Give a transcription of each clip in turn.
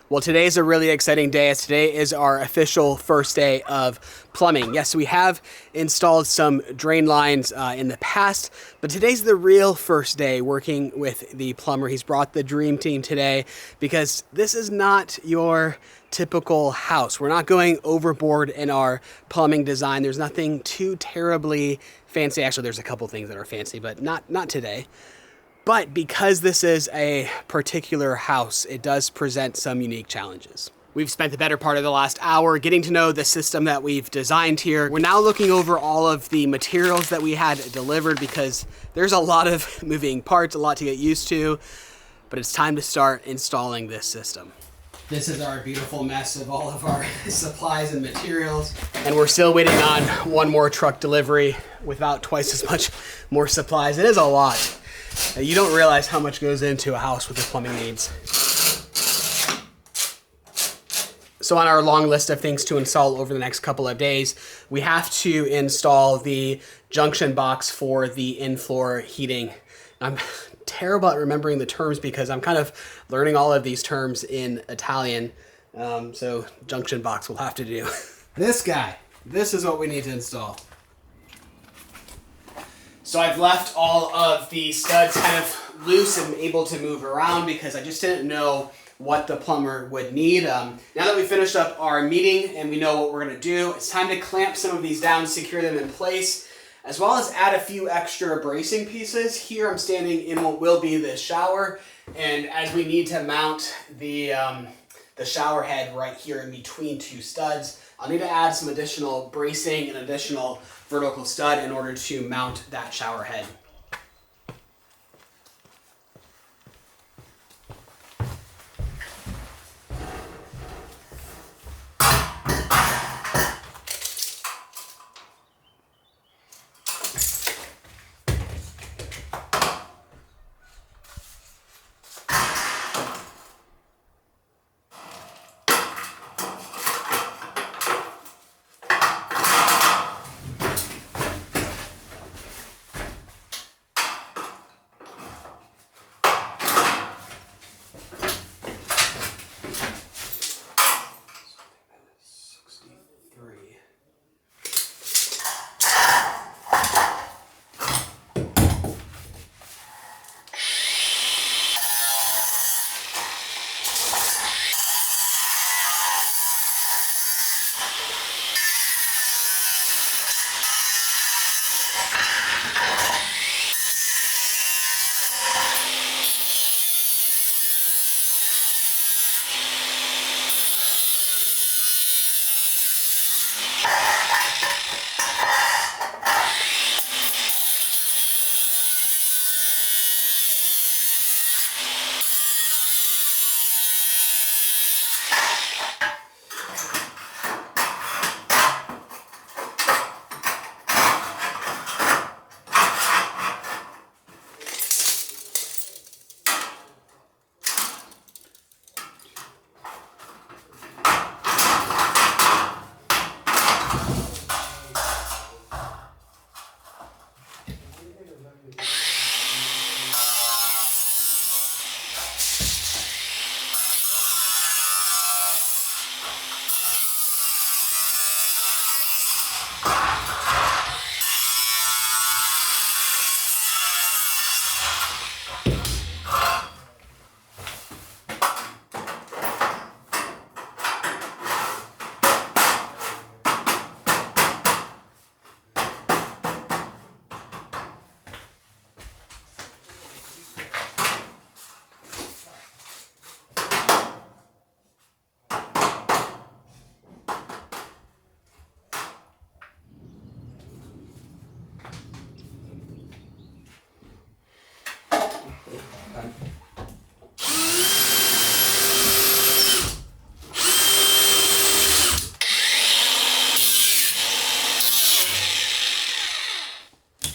Well, today is a really exciting day as today is our official first day of plumbing. Yes, we have installed some drain lines in the past, but today's the real first day working with the plumber. He's brought the dream team today because this is not your typical house. We're not going overboard in our plumbing design. There's nothing too terribly fancy. Actually, there's a couple things that are fancy, but not today. But because this is a particular house, it does present some unique challenges. We've spent the better part of the last hour getting to know the system that we've designed here. We're now looking over all of the materials that we had delivered because there's a lot of moving parts, a lot to get used to, but it's time to start installing this system. This is our beautiful mess of all of our supplies and materials. And we're still waiting on one more truck delivery with about twice as much more supplies. It is a lot. You don't realize how much goes into a house with the plumbing needs. So on our long list of things to install over the next couple of days, we have to install the junction box for the in-floor heating. I'm terrible at remembering the terms because I'm kind of learning all of these terms in Italian. So junction box will have to do. This is what we need to install. So I've left all of the studs kind of loose and able to move around because I just didn't know what the plumber would need. Now that we finished up our meeting and we know what we're gonna do, it's time to clamp some of these down, secure them in place, as well as add a few extra bracing pieces. Here I'm standing in what will be the shower, and as we need to mount the shower head right here in between two studs, I'll need to add some additional bracing and additional vertical stud in order to mount that shower head.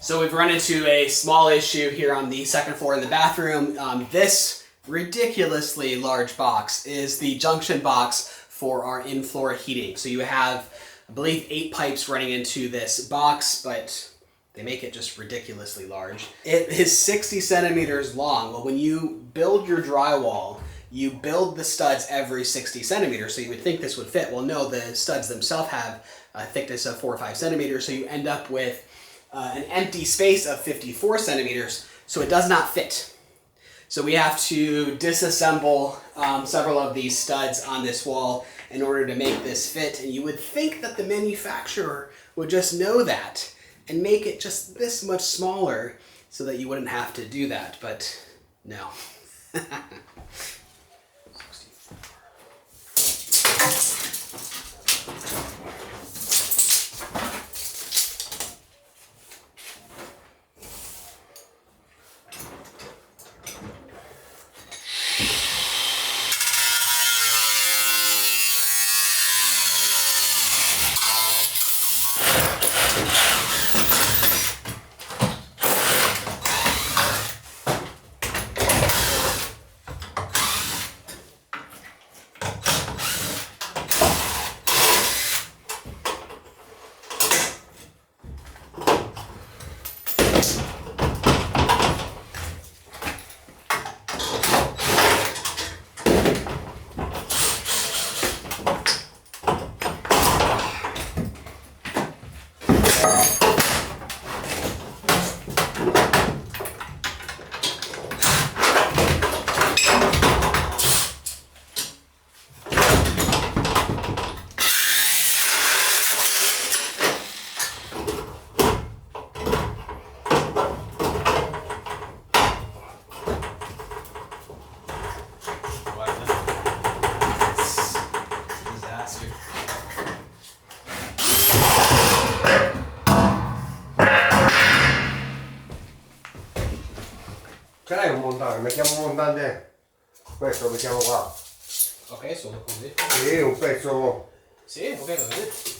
So we've run into a small issue here on the second floor in the bathroom. This ridiculously large box is the junction box for our in-floor heating. So you have, I believe, 8 pipes running into this box, but they make it just ridiculously large. It is 60 centimeters long. Well, when you build your drywall, you build the studs every 60 centimeters. So you would think this would fit. Well, no, the studs themselves have a thickness of 4 or 5 centimeters. So you end up with an empty space of 54 centimeters. So it does not fit. So we have to disassemble several of these studs on this wall in order to make this fit. And you would think that the manufacturer would just know that and make it just this much smaller so that you wouldn't have to do that, but no. Ce l'hai un montante? Mettiamo un montante, questo lo mettiamo qua. Ok, solo così. Sì, un pezzo. Sì, ok, va bene.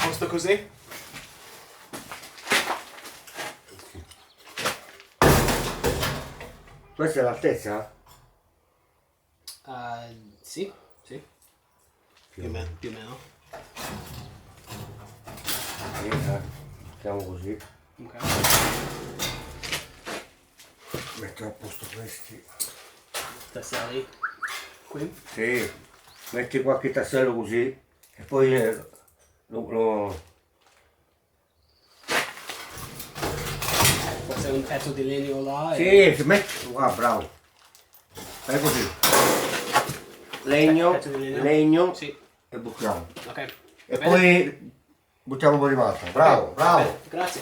Posto così? Questa è l'altezza? Sì, sì. Più o meno. Più o meno. Mettiamo così. Ok. Metto a posto questi. Tasselli qui? Sì, metti qualche tassello così e poi Forse un pezzo di legno là? Sì, si mette qua, bravo. Fai così. Legno, legno sì. E buttiamo. Ok. E poi buttiamo un po' di malta. Bravo, okay. bravo. Grazie.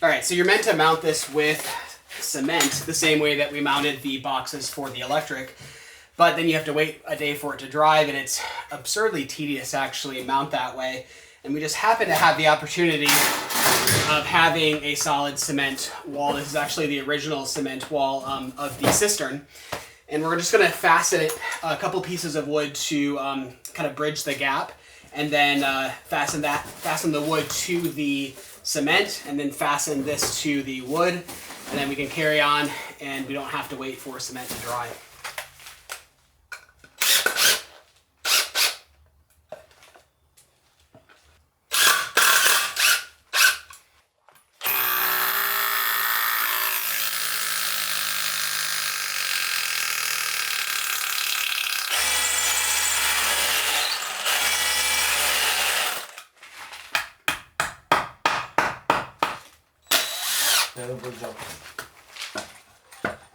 Alright, so you're meant to mount this with cement the same way that we mounted the boxes for the electric, but then you have to wait a day for it to dry, and it's absurdly tedious actually mount that way. And we just happen to have the opportunity of having a solid cement wall. This is actually the original cement wall of the cistern. And we're just gonna fasten a couple pieces of wood to kind of bridge the gap, and then fasten the wood to the cement, and then fasten this to the wood, and then we can carry on and we don't have to wait for cement to dry.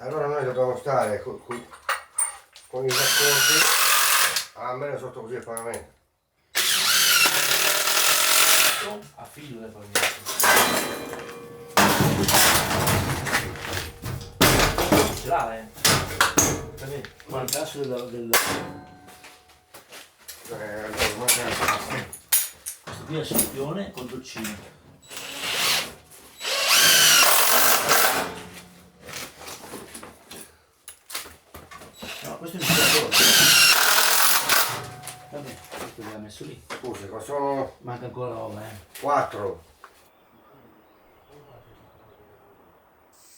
Allora noi dobbiamo stare con i raccordi almeno sotto così il pavimento. A filo del pavimento. Ce l'ha, ma il tasso del... Questo qui è il scipione col doccino. Questo è il misuratore. Vabbè, questo l'abbiamo messo lì. Scusi, ma sono... Manca ancora roba, 4.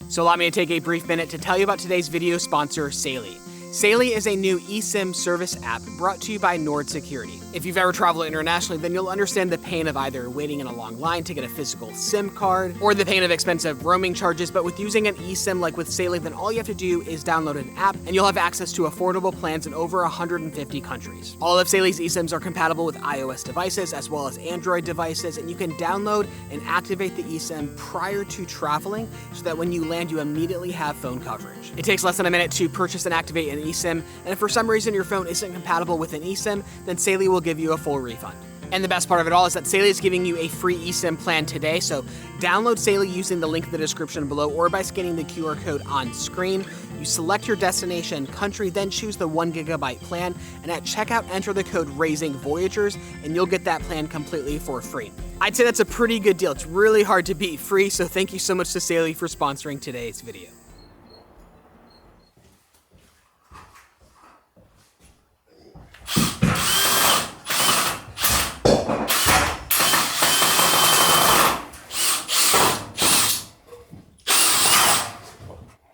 So allow me to take a brief minute to tell you about today's video sponsor, Saily. Saily is a new eSIM service app brought to you by Nord Security. If you've ever traveled internationally, then you'll understand the pain of either waiting in a long line to get a physical SIM card, or the pain of expensive roaming charges. But with using an eSIM like with Saily, then all you have to do is download an app and you'll have access to affordable plans in over 150 countries. All of Saily's eSIMs are compatible with iOS devices as well as Android devices, and you can download and activate the eSIM prior to traveling so that when you land, you immediately have phone coverage. It takes less than a minute to purchase and activate an eSIM, and if for some reason your phone isn't compatible with an eSIM, then Saily will give you a full refund. And the best part of it all is that Saily is giving you a free eSIM plan today, so download Saily using the link in the description below or by scanning the QR code on screen. You select your destination country, then choose the 1 GB plan, and at checkout enter the code Voyagers, and you'll get that plan completely for free. I'd say that's a pretty good deal. It's really hard to beat free, so thank you so much to Saily for sponsoring today's video.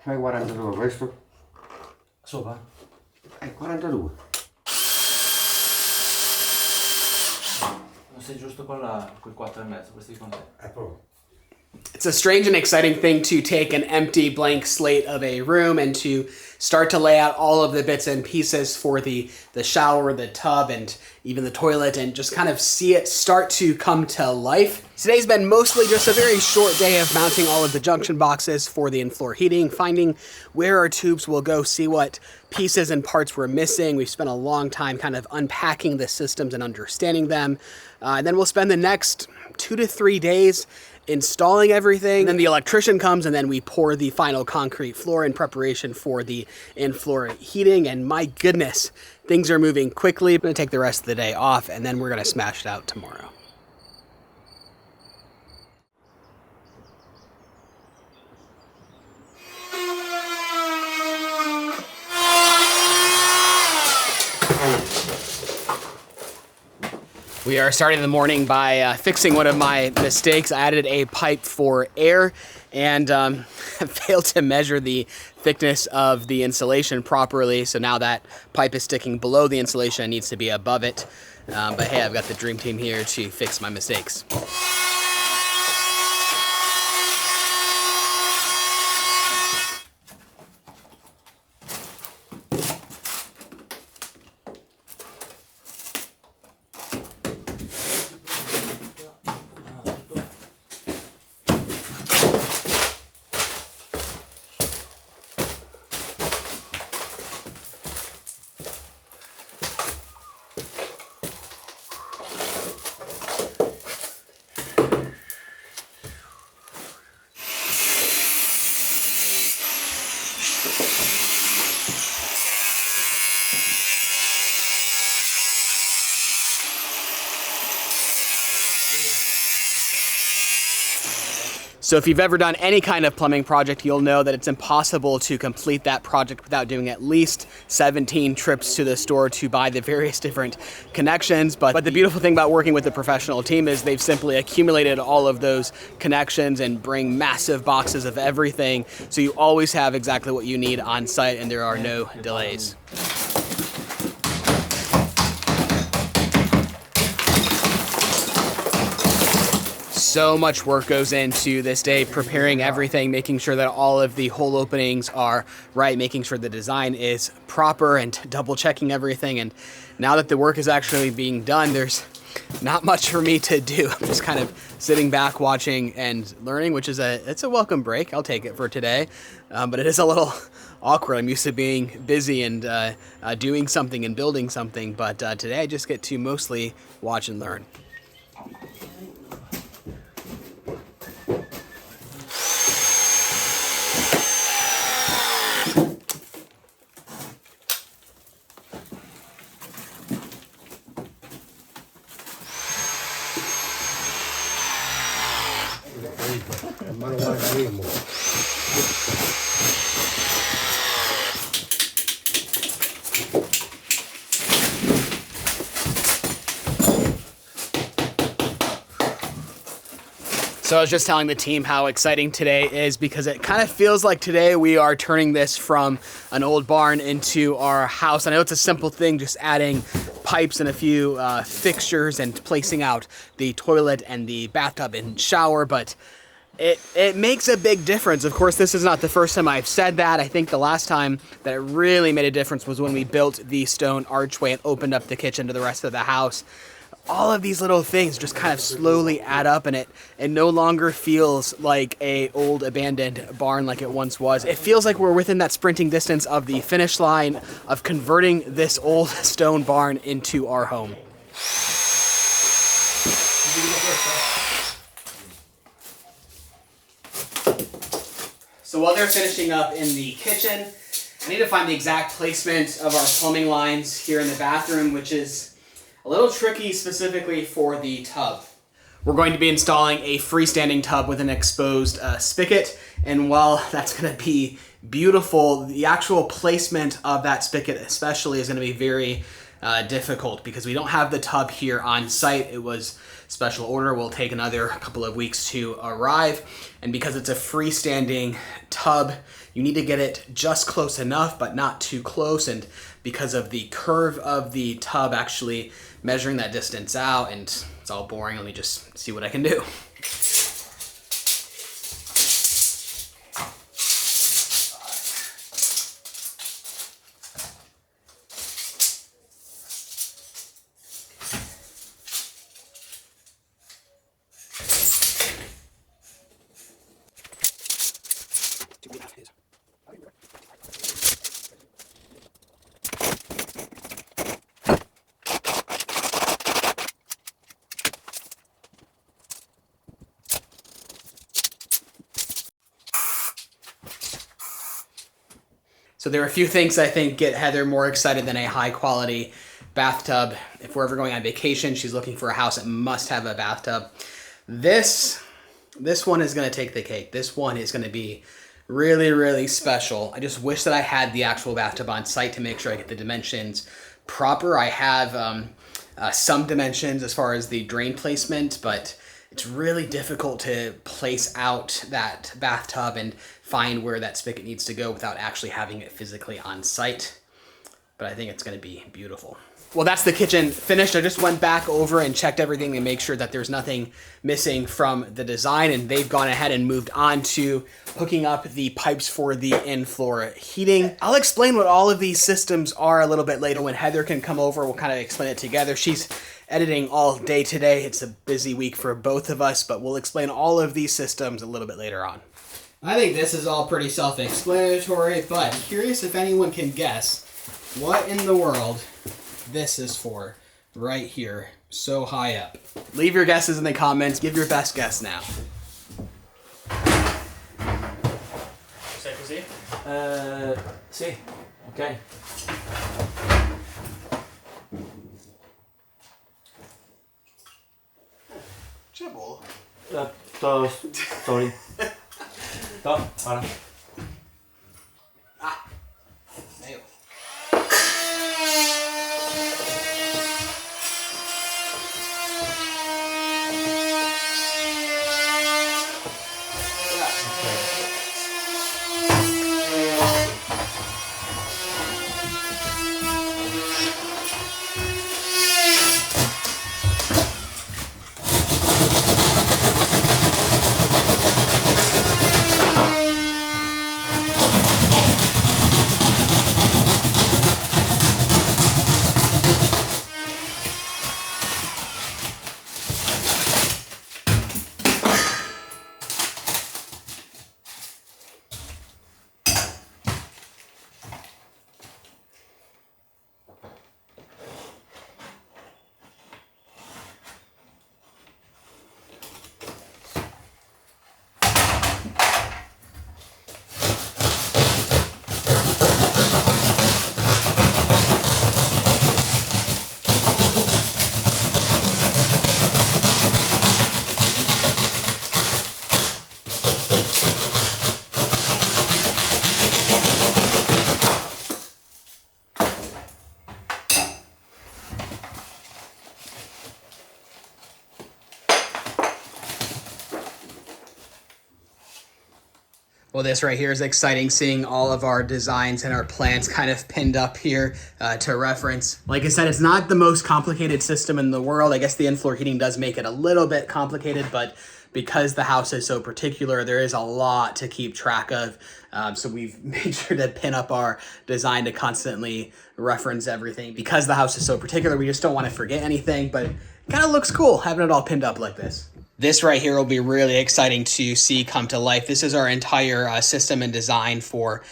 Fai 42 questo? Sopra? 42. Non sei giusto con quei 4,5, questi con te. Proprio. It's a strange and exciting thing to take an empty blank slate of a room and to start to lay out all of the bits and pieces for the shower, the tub, and even the toilet, and just kind of see it start to come to life. Today's been mostly just a very short day of mounting all of the junction boxes for the in-floor heating, finding where our tubes will go, see what pieces and parts we're missing. We've spent a long time kind of unpacking the systems and understanding them. And then we'll spend the next 2 to 3 days installing everything. And then the electrician comes and then we pour the final concrete floor in preparation for the in-floor heating. And my goodness, things are moving quickly. I'm gonna take the rest of the day off and then we're gonna smash it out tomorrow. We are starting the morning by fixing one of my mistakes. I added a pipe for air and failed to measure the thickness of the insulation properly. So now that pipe is sticking below the insulation, it needs to be above it. But hey, I've got the dream team here to fix my mistakes. So if you've ever done any kind of plumbing project, you'll know that it's impossible to complete that project without doing at least 17 trips to the store to buy the various different connections. But the beautiful thing about working with a professional team is they've simply accumulated all of those connections and bring massive boxes of everything. So you always have exactly what you need on site and there are no delays. So much work goes into this day, preparing everything, making sure that all of the hole openings are right, making sure the design is proper and double checking everything. And now that the work is actually being done, there's not much for me to do. I'm just kind of sitting back watching and learning, which is it's a welcome break. I'll take it for today. But it is a little awkward. I'm used to being busy and doing something and building something. But today I just get to mostly watch and learn. So I was just telling the team how exciting today is because it kind of feels like today we are turning this from an old barn into our house. I know it's a simple thing, just adding pipes and a few fixtures and placing out the toilet and the bathtub and shower, but it makes a big difference. Of course, this is not the first time I've said that. I think the last time that it really made a difference was when we built the stone archway and opened up the kitchen to the rest of the house. All of these little things just kind of slowly add up, and it no longer feels like a old abandoned barn like it once was. It feels like we're within that sprinting distance of the finish line of converting this old stone barn into our home. So while they're finishing up in the kitchen, I need to find the exact placement of our plumbing lines here in the bathroom, which is a little tricky specifically for the tub. We're going to be installing a freestanding tub with an exposed spigot, and while that's going to be beautiful, the actual placement of that spigot especially is going to be very difficult because we don't have the tub here on site. It was special order, will take another couple of weeks to arrive, and because it's a freestanding tub, you need to get it just close enough but not too close, and because of the curve of the tub actually measuring that distance out, and it's all boring. Let me just see what I can do. So there are a few things I think get Heather more excited than a high quality bathtub. If we're ever going on vacation, she's looking for a house that must have a bathtub. This one is going to take the cake. This one is going to be really, really special. I just wish that I had the actual bathtub on site to make sure I get the dimensions proper. I have some dimensions as far as the drain placement, but it's really difficult to place out that bathtub and find where that spigot needs to go without actually having it physically on site. But I think it's going to be beautiful. Well, that's the kitchen finished. I just went back over and checked everything to make sure that there's nothing missing from the design, and they've gone ahead and moved on to hooking up the pipes for the in-floor heating. I'll explain what all of these systems are a little bit later when Heather can come over. We'll kind of explain it together. She's editing all day today. It's a busy week for both of us, but we'll explain all of these systems a little bit later on. I think this is all pretty self-explanatory, but curious if anyone can guess what in the world this is for right here, so high up. Leave your guesses in the comments. Give your best guess now. Sei così? Sì, ok. C'è bolo. To, sorry. To, para. Well, this right here is exciting, seeing all of our designs and our plans kind of pinned up here to reference. Like I said, it's not the most complicated system in the world. I guess the in-floor heating does make it a little bit complicated, but because the house is so particular, there is a lot to keep track of. So we've made sure to pin up our design to constantly reference everything. Because the house is so particular, we just don't want to forget anything, but it kind of looks cool having it all pinned up like this. This right here will be really exciting to see come to life. This is our entire system and design for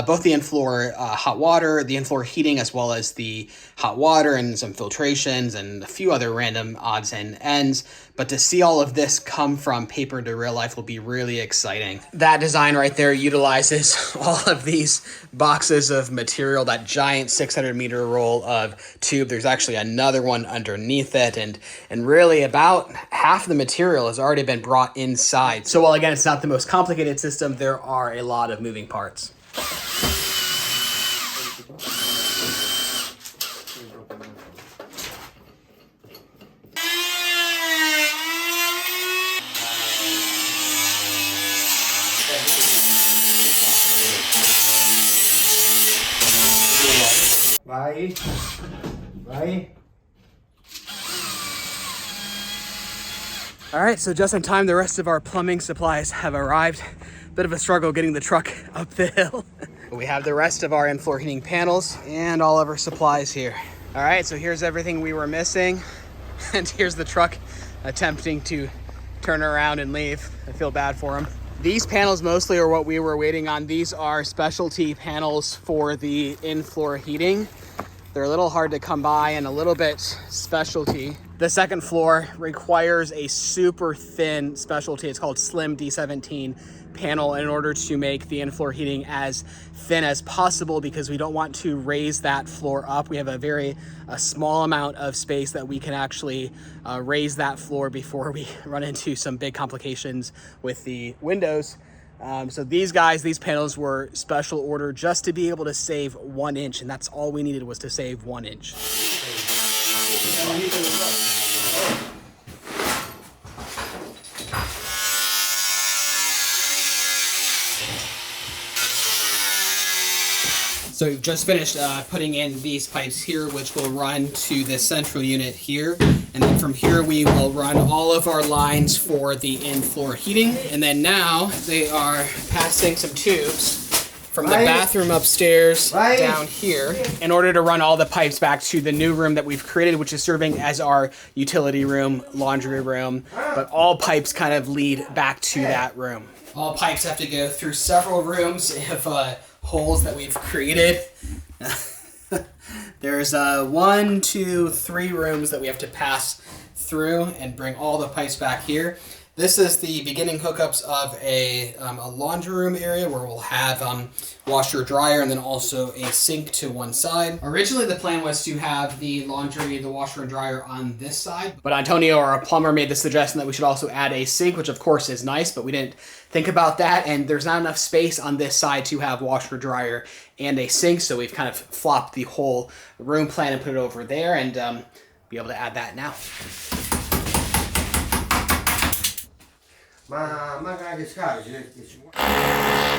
both the in-floor hot water, the in-floor heating, as well as the hot water and some filtrations and a few other random odds and ends. But to see all of this come from paper to real life will be really exciting. That design right there utilizes all of these boxes of material, that giant 600-meter roll of tube. There's actually another one underneath it, and really about half the material has already been brought inside. So while again, it's not the most complicated system, there are a lot of moving parts. Vai. Vai. All right, so just in time, the rest of our plumbing supplies have arrived. Bit of a struggle getting the truck up the hill. We have the rest of our in-floor heating panels and all of our supplies here. All right, so here's everything we were missing. And here's the truck attempting to turn around and leave. I feel bad for him. These panels mostly are what we were waiting on. These are specialty panels for the in-floor heating. They're a little hard to come by and a little bit specialty. The second floor requires a super thin specialty. It's called Slim D17 panel in order to make the in-floor heating as thin as possible, because we don't want to raise that floor up. We have a small amount of space that we can actually raise that floor before we run into some big complications with the windows. So these panels were special order just to be able to save 1 inch, and that's all we needed, was to save 1 inch. So we've just finished putting in these pipes here, which will run to the central unit here. And then from here, we will run all of our lines for the in-floor heating. And then now they are passing some tubes from the bathroom upstairs down here in order to run all the pipes back to the new room that we've created, which is serving as our utility room, laundry room. But all pipes kind of lead back to that room. All pipes have to go through several rooms of holes that we've created. There's 1, 2, 3 rooms that we have to pass through and bring all the pipes back here. This is the beginning hookups of a laundry room area where we'll have washer, dryer, and then also a sink to one side. Originally, the plan was to have the laundry, the washer, and dryer on this side, but Antonio, our plumber, made the suggestion that we should also add a sink, which of course is nice, but we didn't think about that, and there's not enough space on this side to have washer, dryer, and a sink, so we've kind of flopped the whole room plan and put it over there, and be able to add that now. Ma manca anche scarichi.